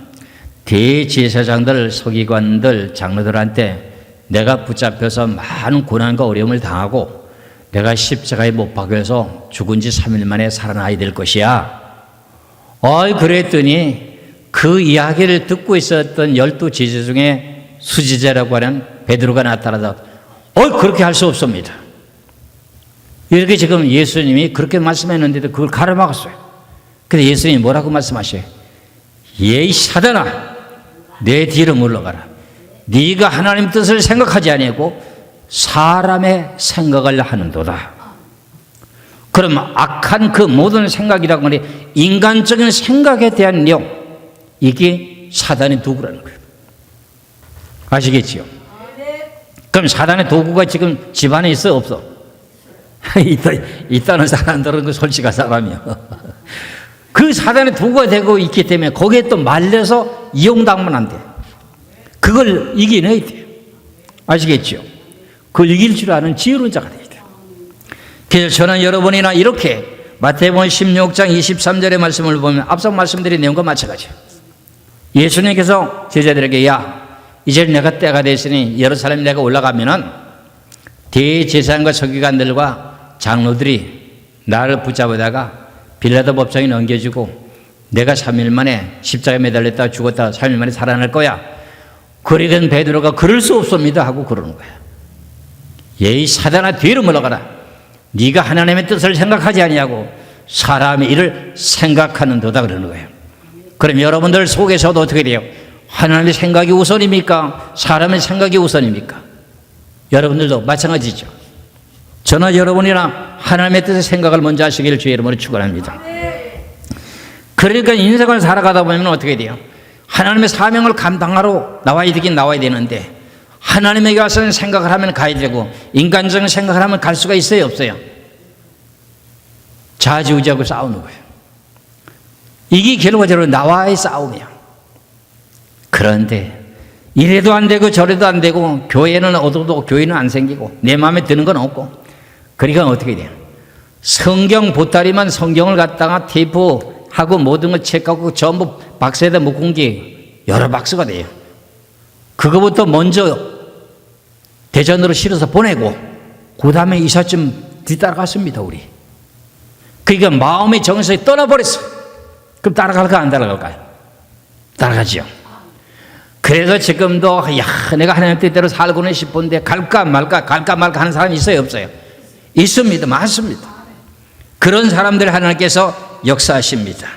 A: 대제사장들, 서기관들, 장로들한테 내가 붙잡혀서 많은 고난과 어려움을 당하고 내가 십자가에 못 박혀서 죽은 지 3일 만에 살아나야 될 것이야. 그랬더니 그 이야기를 듣고 있었던 12 제자 중에 수제자라고 하는 베드로가 나타나서 그렇게 할 수 없습니다. 이렇게 지금 예수님이 그렇게 말씀했는데도 그걸 가로막았어요. 근데 예수님이 뭐라고 말씀하셔요? 이 사단아, 내 뒤로 물러가라. 네가 하나님 뜻을 생각하지 아니하고 사람의 생각을 하는도다. 그럼 악한 그 모든 생각이라고 하니 인간적인 생각에 대한 내용, 이게 사단의 도구라는 거예요. 아시겠지요? 그럼 사단의 도구가 지금 집안에 있어 없어? 있다는 사람들은 그 솔직한 사람이요. 그 사단의 도구가 되고 있기 때문에 거기에 또 말려서 이용당하면 안 돼. 그걸 이겨내야 돼요. 아시겠지요? 그걸 이길 줄 아는 지혜로운 자가 돼야 돼요. 그래서 저는 여러분이나 이렇게 마태복음 16장 23절의 말씀을 보면 앞서 말씀드린 내용과 마찬가지예요. 예수님께서 제자들에게 이제 내가 때가 됐으니 예루살렘 내가 올라가면은 대제사장과 서기관들과 장로들이 나를 붙잡아다가 빌라도 법정에 넘겨주고 내가 3일 만에 십자가에 매달렸다가 죽었다가 3일 만에 살아날 거야. 그러던 베드로가 그럴 수 없습니다 하고 그러는 거야. 이 사단아, 뒤로 물러가라. 네가 하나님의 뜻을 생각하지 아니하고 사람의 일을 생각하는도다 그러는 거예요. 그럼 여러분들 속에서도 어떻게 돼요? 하나님의 생각이 우선입니까? 사람의 생각이 우선입니까? 여러분들도 마찬가지죠. 저나 여러분이나 하나님의 뜻의 생각을 먼저 하시기를 주의 이름으로 축원합니다. 그러니까 인생을 살아가다 보면 어떻게 돼요? 하나님의 사명을 감당하러 나와야 되긴 나와야 되는데 하나님에게 와서는 생각을 하면 가야 되고 인간적인 생각을 하면 갈 수가 있어요 없어요? 좌지우지하고 싸우는 거예요. 이게 결과적으로 나와의 싸움이야. 그런데 이래도 안 되고 저래도 안 되고 교회는 얻어도 교회는 안 생기고 내 마음에 드는 건 없고, 그러니까 어떻게 돼요? 성경 보따리만 성경을 갖다가 테이프하고 모든 걸 체크하고 전부 박스에다 묶은 게 여러 박스가 돼요. 그거부터 먼저 대전으로 실어서 보내고 그 다음에 이삿짐 뒤따라갔습니다 우리. 그러니까 마음의 정서에 떠나버렸어. 그럼 따라갈까 안 따라갈까요? 따라가지요. 그래서 지금도 내가 하나님 뜻대로 살고는 싶은데 갈까 말까 하는 사람이 있어요 없어요? 있습니다. 많습니다. 그런 사람들 하나님께서 역사하십니다.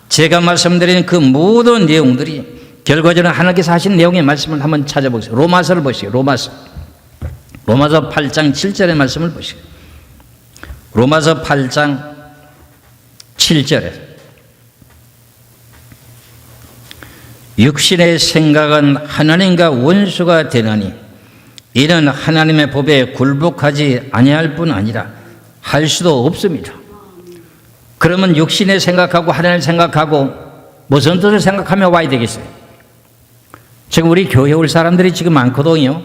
A: 제가 말씀드린 그 모든 내용들이 결과적으로 하나님께서 하신 내용의 말씀을 한번 찾아보세요. 로마서를 보시죠. 로마서 8장 7절의 말씀을 보시죠. 로마서 8장 7절에 육신의 생각은 하나님과 원수가 되나니 이는 하나님의 법에 굴복하지 아니할 뿐 아니라 할 수도 없습니다. 그러면 육신의 생각하고 하나님을 생각하고 무슨 뜻을 생각하며 와야 되겠어요? 지금 우리 교회 올 사람들이 지금 많거든요.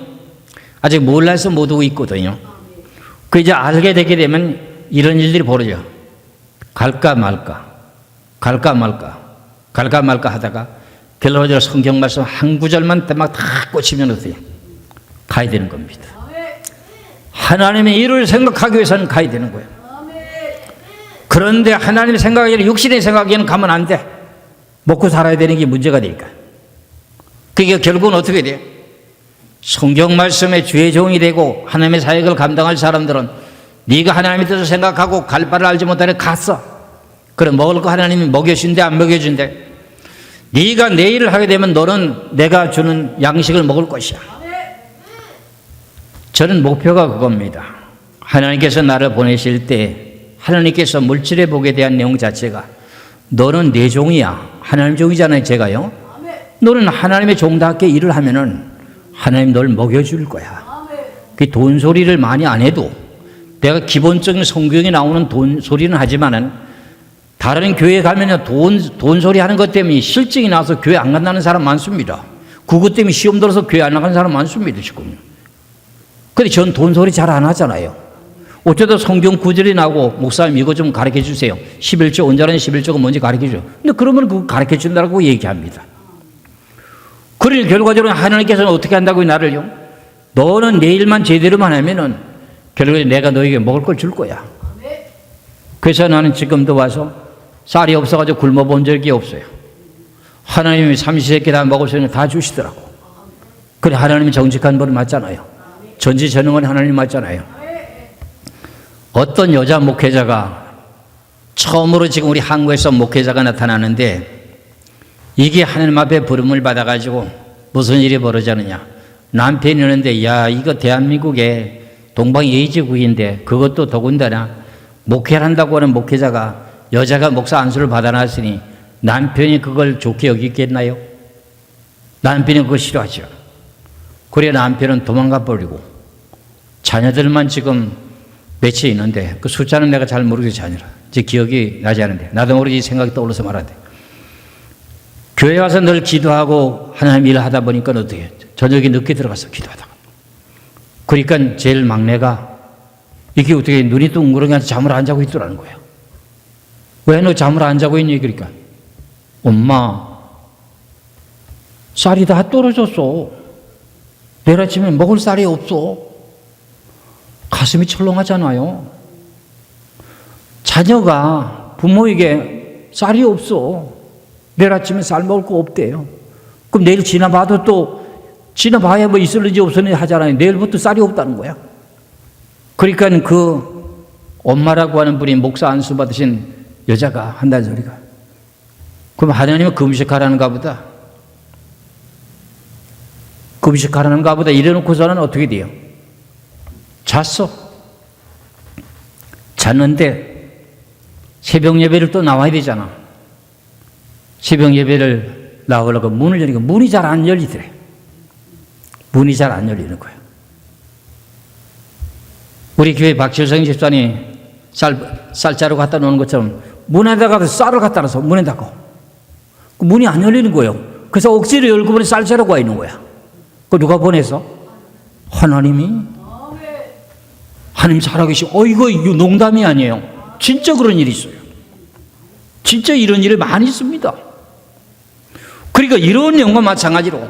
A: 아직 몰라서 못 오고 있거든요. 그 이제 알게 되게 되면 이런 일들이 벌어져. 갈까 말까 하다가 결론적으로 성경 말씀 한 구절만 막 다 꽂히면 어때요? 가야 되는 겁니다. 하나님의 일을 생각하기 위해서는 가야 되는 거예요. 그런데 하나님의 생각이 육신의 생각에는 가면 안 돼. 먹고 살아야 되는 게 문제가 되니까. 그게 결국은 어떻게 돼요? 성경 말씀의 주의 종이 되고 하나님의 사역을 감당할 사람들은 네가 하나님의 뜻을 생각하고 갈 바를 알지 못하니 갔어. 그럼 먹을 거 하나님이 먹여준대 안 먹여준대? 네가 내 일을 하게 되면 너는 내가 주는 양식을 먹을 것이야. 저는 목표가 그겁니다. 하나님께서 나를 보내실 때 하나님께서 물질의 복에 대한 내용 자체가 너는 내 종이야. 하나님 종이잖아요, 제가요. 너는 하나님의 종답게 일을 하면은 하나님 널 먹여줄 거야. 그 돈 소리를 많이 안 해도 내가 기본적인 성경에 나오는 돈 소리는 하지만은 다른 교회 가면은 돈 소리 하는 것 때문에 실증이 나서 교회 안 간다는 사람 많습니다. 그것 때문에 시험 들어서 교회 안 나가는 사람 많습니다, 지금. 근데 전 돈 소리 잘 안 하잖아요. 어쩌다 성경 구절이 나오고 목사님 이거 좀 가르쳐 주세요. 11조, 온전한 11조가 뭔지 가르쳐 줘요. 근데 그러면 그거 가르쳐 준다고 얘기합니다. 그러니 결과적으로 하나님께서는 어떻게 한다고요, 나를요? 너는 내 일만 제대로만 하면은 결국에 내가 너에게 먹을 걸 줄 거야. 그래서 나는 지금도 와서 쌀이 없어가지고 굶어본 적이 없어요. 하나님이 삼시세끼 다 먹을 수 있는 거 다 주시더라고. 그래, 하나님이 정직한 분은 맞잖아요. 전지전능은 하나님 맞잖아요. 어떤 여자 목회자가 처음으로 지금 우리 한국에서 목회자가 나타나는데 이게 하나님 앞에 부름을 받아가지고 무슨 일이 벌어지느냐. 남편이 있는데 야 이거 대한민국의 동방예의지국인데 그것도 더군다나 목회를 한다고 하는 목회자가 여자가 목사 안수를 받아놨으니 남편이 그걸 좋게 여기겠나요? 남편이 그거 싫어하죠. 그래 남편은 도망가 버리고 자녀들만 지금 몇이 있는데 그 숫자는 내가 잘 모르겠어요. 자녀라 이제 기억이 나지 않은데 나도 모르게 생각이 떠올라서 말하는데 교회 와서 늘 기도하고 하나님 일을 하다 보니까 어떻게 저녁에 늦게 들어가서 기도하다가 그러니까 제일 막내가 이게 어떻게 눈이 둥그러니까 잠을 안 자고 있더라는 거예요. 왜 너 잠을 안 자고 있니? 그러니까 엄마 쌀이 다 떨어졌어. 내일 아침에 먹을 쌀이 없어. 가슴이 철렁하잖아요. 자녀가 부모에게 쌀이 없어. 내일 아침에 쌀 먹을 거 없대요. 그럼 내일 지나봐도 또 지나봐야 뭐 있을는지 없을는지 하잖아요. 내일부터 쌀이 없다는 거야. 그러니까 그 엄마라고 하는 분이 목사 안수 받으신 여자가 한다는 소리가 그럼 하나님은 금식하라는가 보다. 금식하라는가 보다 이래놓고서는 어떻게 돼요? 잤어. 잤는데 새벽 예배를 또 나와야 되잖아. 새벽 예배를 나오려고 문을 여니까 문이 잘 안 열리더래. 문이 잘 안 열리는 거예요. 우리 교회 박철성 집사님 쌀자루 갖다 놓는 것처럼 문에다가 쌀을 갖다 놔서 문에다가 문이 안 열리는 거예요. 그래서 억지로 열고 보니 쌀자루가 있는 거야. 그 누가 보내서? 하나님이? 하나님 살아계시고 이거 농담이 아니에요. 진짜 그런 일이 있어요. 진짜 이런 일이 많이 있습니다. 그러니까 이런 내용과 마찬가지로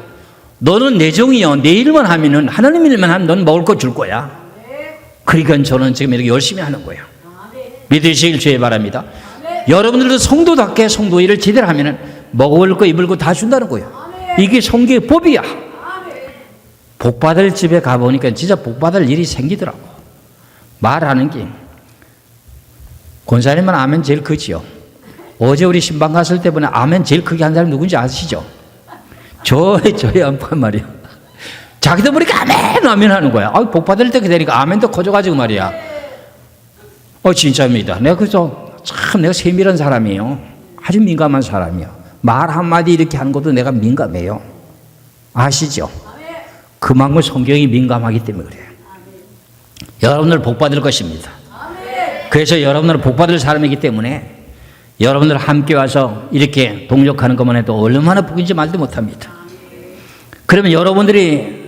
A: 너는 내 종이요. 내 일만 하면은 하나님 일만 하면 넌 먹을 거 줄 거야. 그러니까 저는 지금 이렇게 열심히 하는 거예요. 믿으시길 주의 바랍니다. 여러분들도 성도답게 성도 일을 제대로 하면은 먹을 거 입을 거 다 준다는 거예요. 이게 성경의 법이야. 복받을 집에 가보니까 진짜 복받을 일이 생기더라고. 말하는 게 권사님은 아멘 제일 크지요. 어제 우리 신방 갔을 때 보니 아멘 제일 크게 한 사람 누군지 아시죠? 저희 안판 말이야. 자기도 모르게 아멘 아멘 하는 거야. 복 받을 때 되니까 아멘도 커져가지고 말이야. 진짜입니다. 내가 그래서 참 내가 세밀한 사람이에요. 아주 민감한 사람이에요. 말 한마디 이렇게 하는 것도 내가 민감해요. 아시죠? 그만큼 성경이 민감하기 때문에 그래요. 여러분들 복 받을 것입니다. 그래서 여러분들은 복 받을 사람이기 때문에 여러분들 함께 와서 이렇게 동력하는 것만 해도 얼마나 복인지 말도 못합니다. 그러면 여러분들이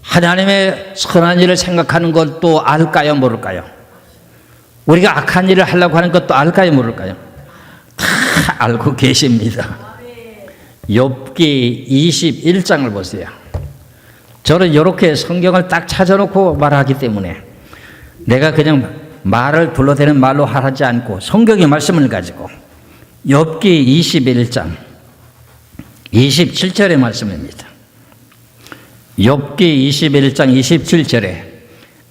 A: 하나님의 선한 일을 생각하는 것도 알까요? 모를까요? 우리가 악한 일을 하려고 하는 것도 알까요? 모를까요? 다 알고 계십니다. 욥기 21장을 보세요. 저는 이렇게 성경을 딱 찾아놓고 말하기 때문에 내가 그냥 말을 둘러대는 말로 하지 않고 성경의 말씀을 가지고 욥기 21장 27절의 말씀입니다. 욥기 21장 27절에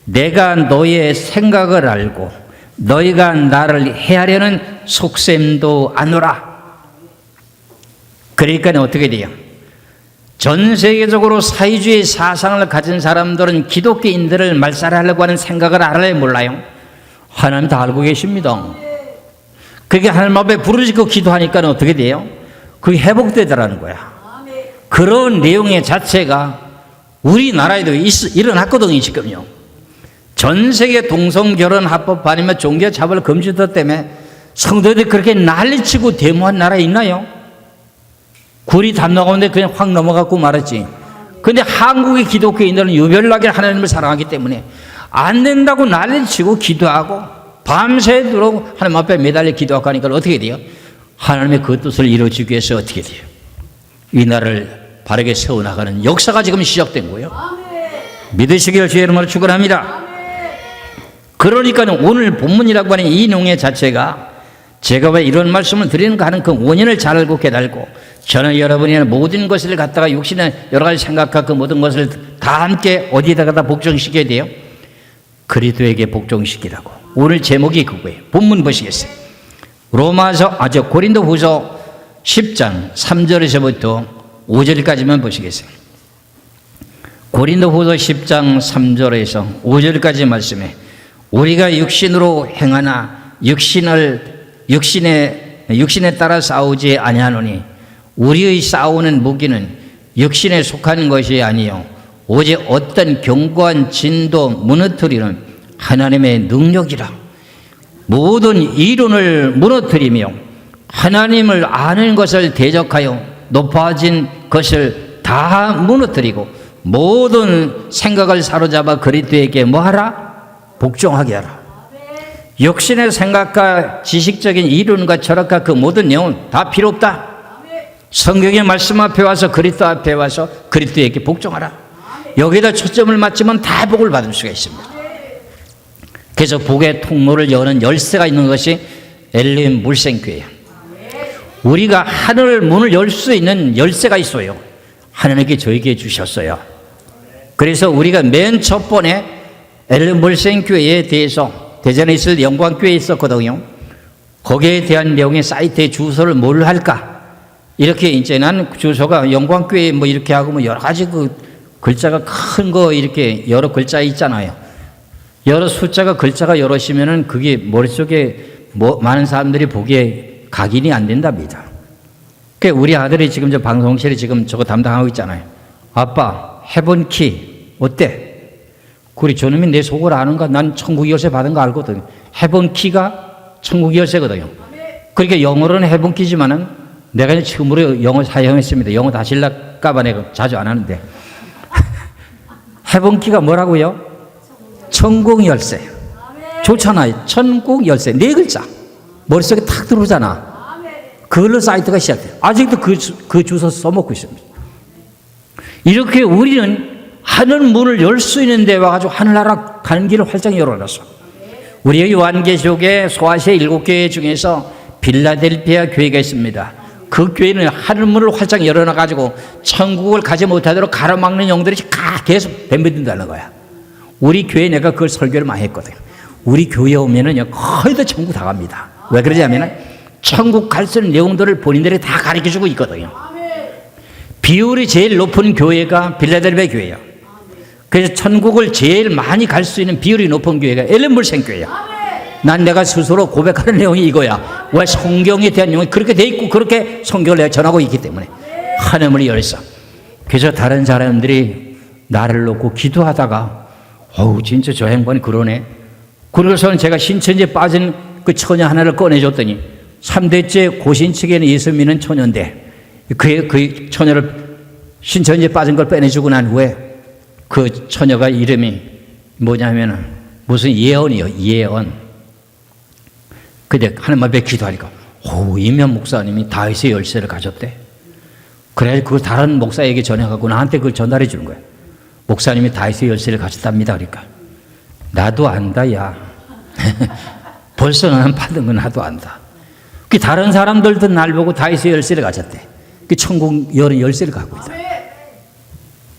A: 내가 너의 생각을 알고 너희가 나를 해하려는 속셈도 아노라. 그러니까 어떻게 돼요? 전 세계적으로 사회주의 사상을 가진 사람들은 기독교인들을 말살하려고 하는 생각을 알아요, 몰라요? 하나님 다 알고 계십니다. 그게 하나님 앞에 부르짖고 기도하니까 어떻게 돼요? 그게 회복되더라는 거야. 그런 내용의 자체가 우리나라에도 일어났거든요, 지금요. 전 세계 동성결혼 합법 아니면 종교차별 금지법 때문에 성도들이 그렇게 난리치고 데모한 나라 있나요? 굴이 담 나가는데 그냥 확 넘어갔고 말았지. 근데 한국의 기독교인들은 유별나게 하나님을 사랑하기 때문에 안 된다고 난리치고 기도하고 밤새도록 하나님 앞에 매달려 기도하고 하니까 어떻게 돼요? 하나님의 그 뜻을 이루어지기 위해서 어떻게 돼요? 이 나라를 바르게 세워나가는 역사가 지금 시작된 거예요. 믿으시기를 주의 이름으로 축원합니다. 그러니까 오늘 본문이라고 하는 이 내용 자체가 제가 왜 이런 말씀을 드리는가 하는 그 원인을 잘 알고 깨달고 저는 여러분이 모든 것을 갖다가 육신의 여러 가지 생각과 그 모든 것을 다 함께 어디에다가 다 복종시켜야 돼요? 그리스도에게 복종시키라고. 오늘 제목이 그거예요. 본문 보시겠어요? 고린도후서 10장 3절에서부터 5절까지만 보시겠어요? 고린도후서 10장 3절에서 5절까지 말씀에 우리가 육신으로 행하나 육신에 따라 싸우지 아니하노니 우리의 싸우는 무기는 육신에 속한 것이 아니요 오직 어떤 견고한 진도 무너뜨리는 하나님의 능력이라. 모든 이론을 무너뜨리며 하나님을 아는 것을 대적하여 높아진 것을 다 무너뜨리고 모든 생각을 사로잡아 그리스도에게 뭐하라? 복종하게 하라. 육신의 생각과 지식적인 이론과 철학과 그 모든 내용은 다 필요 없다. 성경의 말씀 앞에 와서 그리스도 앞에 와서 그리스도에게 복종하라. 여기다 초점을 맞추면 다 복을 받을 수가 있습니다. 그래서 복의 통로를 여는 열쇠가 있는 것이 엘림 물생교회예요. 우리가 하늘 문을 열 수 있는 열쇠가 있어요. 하나님께 저에게 주셨어요. 그래서 우리가 맨 첫 번에 엘림 물생교회에 대해서 대전에 있을 영광교회에 있었거든요. 거기에 대한 내용의 사이트에 주소를 뭘 할까? 이렇게 이제 난 주소가 영광교회 뭐 이렇게 하고 뭐 여러 가지 그 글자가 큰 거 이렇게 여러 글자 있잖아요. 여러 숫자가 글자가 여럿이면은 그게 머릿속에 많은 사람들이 보기에 각인이 안 된답니다. 그 우리 아들이 지금 저 방송실에 지금 저거 담당하고 있잖아요. 아빠, 헤븐키 어때? 그리 저놈이 내 속을 아는가? 난 천국 열쇠 받은 거 알거든요. 헤븐키가 천국 열쇠거든요. 그러니까 영어로는 헤븐키지만은 내가 이제 처음으로 영어 사용했습니다. 영어 다시 할까봐 내가 자주 안 하는데. 헤븐키가 뭐라고요? 천국 열쇠. 좋잖아요. 천국 열쇠. 네 글자. 머릿속에 탁 들어오잖아. 그걸로 사이트가 시작돼요. 아직도 그 주소 써먹고 있습니다. 이렇게 우리는 하늘 문을 열 수 있는 데 와가지고 하늘나라 가는 길을 활짝 열어놨어. 우리의 요한계시록의 소아시아 7교회 중에서 빌라델피아 교회가 있습니다. 그 교회는 하늘 문을 활짝 열어놔가지고 천국을 가지 못하도록 가로막는 영들이 계속 덤벼든다는 거야. 우리 교회 내가 그걸 설교를 많이 했거든요. 우리 교회에 오면은 거의 다 천국 다 갑니다. 왜 그러냐면은 천국 갈 수 있는 내용들을 본인들이 다 가르쳐주고 있거든요. 비율이 제일 높은 교회가 빌라델피아 교회예요. 그래서 천국을 제일 많이 갈 수 있는 비율이 높은 교회가 엘림 물생교회야. 난 내가 스스로 고백하는 내용이 이거야. 왜 성경에 대한 내용이 그렇게 돼 있고 그렇게 성경을 내가 전하고 있기 때문에 하늘문이 열렸어. 그래서 다른 사람들이 나를 놓고 기도하다가 어우 진짜 저 양반이 그러네. 그래서는 제가 신천지에 빠진 그 처녀 하나를 꺼내줬더니 3대째 고신측에는 예수 믿는 처녀인데 그 처녀를 신천지에 빠진 걸 빼내주고 난 후에 그 처녀가 이름이 뭐냐면은 무슨 예언이요. 예언. 근데 하나님 앞에 기도하니까 이면 목사님이 다윗의 열쇠를 가졌대. 그래야지 그걸 다른 목사에게 전해갖고 나한테 그걸 전달해 주는 거야. 목사님이 다윗의 열쇠를 가졌답니다. 그러니까 나도 안다 야. 벌써 나는 받은 건 나도 안다. 그 다른 사람들도 날 보고 다윗의 열쇠를 가졌대. 그 천국 열쇠를 갖고 있다.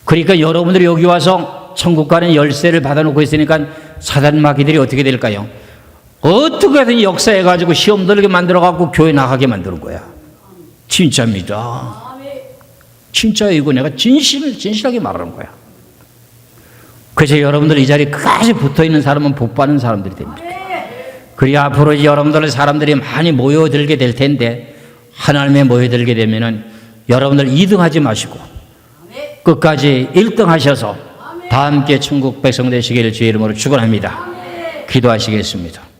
A: 그러니까 여러분들이 여기 와서 천국 가는 열쇠를 받아놓고 있으니까 사단 마귀들이 어떻게 될까요? 어떻게든 역사해가지고 시험 들게 만들어갖고 교회 나가게 만드는 거야. 진짜입니다. 진짜 이거 내가 진실하게 말하는 거야. 그래서 여러분들 이 자리에 끝까지 붙어있는 사람은 복 받는 사람들이 됩니다. 그래야 앞으로 여러분들 사람들이 많이 모여들게 될 텐데 하나님에 모여들게 되면은 여러분들 2등 하지 마시고 끝까지 1등 하셔서 다 함께 천국 백성 되시기를 주의 이름으로 축원합니다. 기도하시겠습니다.